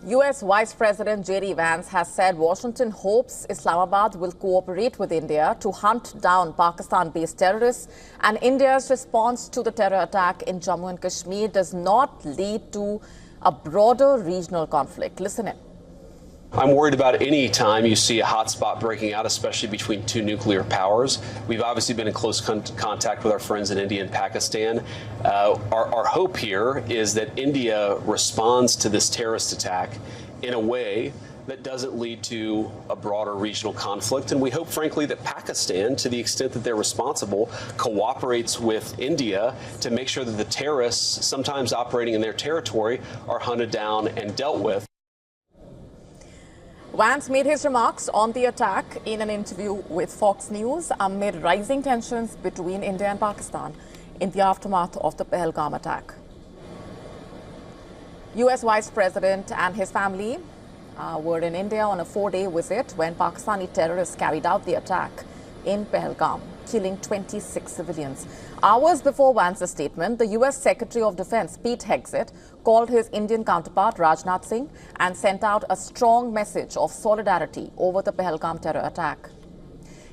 U.S. Vice President JD Vance has said Washington hopes Islamabad will cooperate with India to hunt down Pakistan-based terrorists, and India's response to the terror attack in Jammu and Kashmir does not lead to a broader regional conflict. Listen in. I'm worried about any time you see a hotspot breaking out, especially between two nuclear powers. We've obviously been in close contact with our friends in India and Pakistan. Our hope here is that India responds to this terrorist attack in a way that doesn't lead to a broader regional conflict. And we hope, frankly, that Pakistan, to the extent that they're responsible, cooperates with India to make sure that the terrorists, sometimes operating in their territory, are hunted down and dealt with. Vance made his remarks on the attack in an interview with Fox News amid rising tensions between India and Pakistan in the aftermath of the Pahalgam attack. U.S. Vice President and his family were in India on a 4-day visit when Pakistani terrorists carried out the attack in Pahalgam, killing 26 civilians. Hours before Vance's statement, the U.S. Secretary of Defense, Pete Hegseth, called his Indian counterpart, Rajnath Singh, and sent out a strong message of solidarity over the Pahalgam terror attack.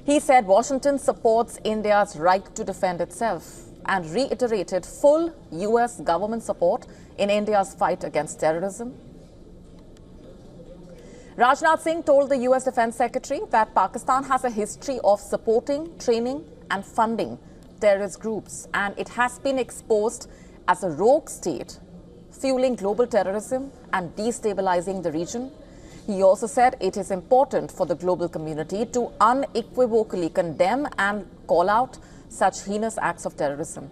He said Washington supports India's right to defend itself and reiterated full U.S. government support in India's fight against terrorism. Rajnath Singh told the U.S. Defense Secretary that Pakistan has a history of supporting, training and funding terrorist groups, and it has been exposed as a rogue state, fueling global terrorism and destabilizing the region. He also said it is important for the global community to unequivocally condemn and call out such heinous acts of terrorism.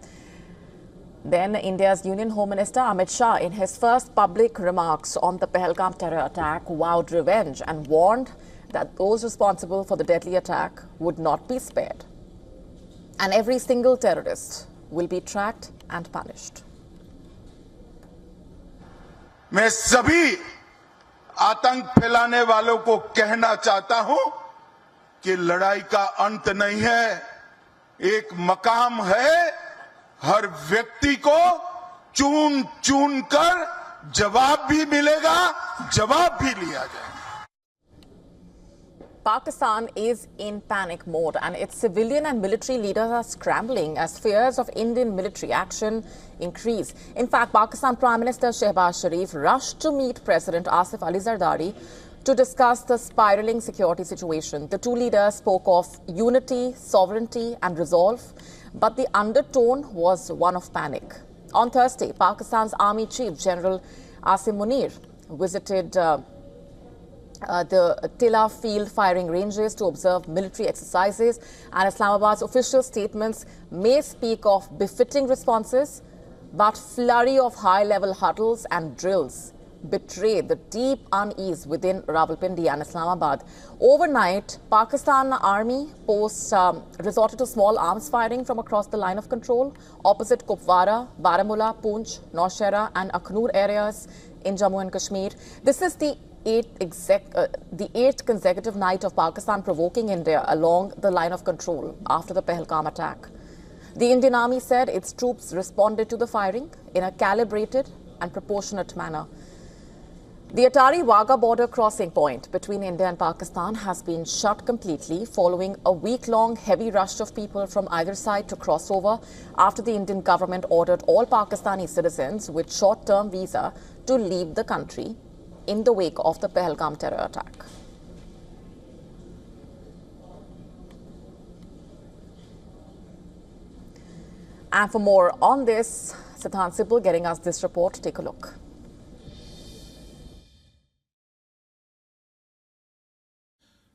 Then India's Union Home Minister Amit Shah, in his first public remarks on the Pahalgam terror attack, vowed revenge and warned that those responsible for the deadly attack would not be spared. And every single terrorist will be tracked and punished. मैं सभी आतंक फैलाने वालों को कहना चाहता हूं कि लड़ाई का अंत नहीं है, एक मकाम है। हर व्यक्ति को चुन चुन कर जवाब भी मिलेगा, जवाब भी लिया जाएगा। Pakistan is in panic mode and its civilian and military leaders are scrambling as fears of Indian military action increase. In fact, Pakistan Prime Minister Shehbaz Sharif rushed to meet President Asif Ali Zardari to discuss the spiraling security situation. The two leaders spoke of unity, sovereignty and resolve, but the undertone was one of panic. On Thursday, Pakistan's Army Chief General Asim Munir visited the Tilla field firing ranges to observe military exercises, and Islamabad's official statements may speak of befitting responses, but flurry of high-level huddles and drills betray the deep unease within Rawalpindi and Islamabad. Overnight, Pakistan Army posts resorted to small arms firing from across the line of control opposite Kupwara, Baramulla, Poonch, Naushera and Akhnur areas in Jammu and Kashmir. This is the eighth consecutive night of Pakistan provoking India along the line of control after the Pahalgam attack. The Indian Army said its troops responded to the firing in a calibrated and proportionate manner. The Atari-Wagah border crossing point between India and Pakistan has been shut completely following a week-long heavy rush of people from either side to cross over after the Indian government ordered all Pakistani citizens with short-term visa to leave the country in the wake of the Pahalgam terror attack. And for more on this, Siddhant Sibal getting us this report. Take a look.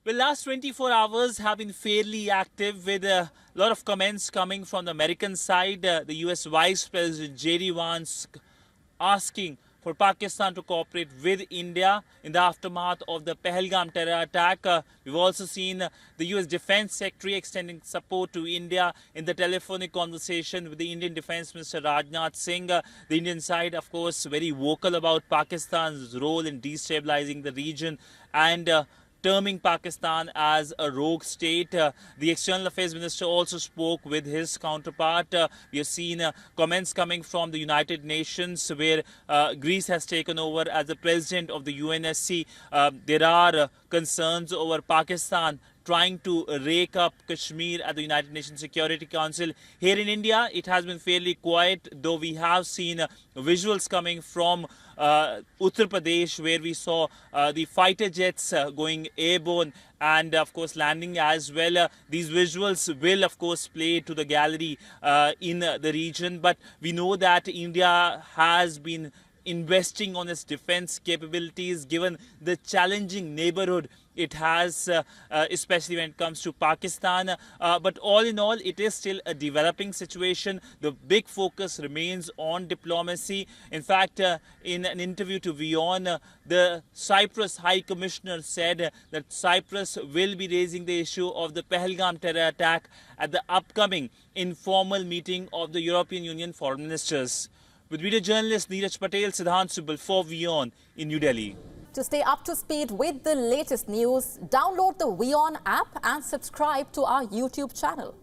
Well, last 24 hours have been fairly active with a lot of comments coming from the American side. The US Vice President JD Vance asking for Pakistan to cooperate with India in the aftermath of the Pahalgam terror attack. We've also seen the US Defense Secretary extending support to India in the telephonic conversation with the Indian Defense Minister Rajnath Singh. The Indian side, of course, very vocal about Pakistan's role in destabilizing the region and terming Pakistan as a rogue state. The External Affairs Minister also spoke with his counterpart. We have seen comments coming from the United Nations, where Greece has taken over as the president of the UNSC. There are concerns over Pakistan trying to rake up Kashmir at the United Nations Security Council. Here in India, it has been fairly quiet, though we have seen visuals coming from Uttar Pradesh, where we saw the fighter jets going airborne and, of course, landing as well. These visuals will, of course, play to the gallery in the region. But we know that India has been investing on its defense capabilities, given the challenging neighborhood it has, especially when it comes to Pakistan. But all in all, it is still a developing situation. The big focus remains on diplomacy. In fact, in an interview to WION, the Cyprus High Commissioner said that Cyprus will be raising the issue of the Pahalgam terror attack at the upcoming informal meeting of the European Union foreign ministers. With video journalist Neeraj Patel, Siddhant Subal for WION in New Delhi. To stay up to speed with the latest news, download the WION app and subscribe to our YouTube channel.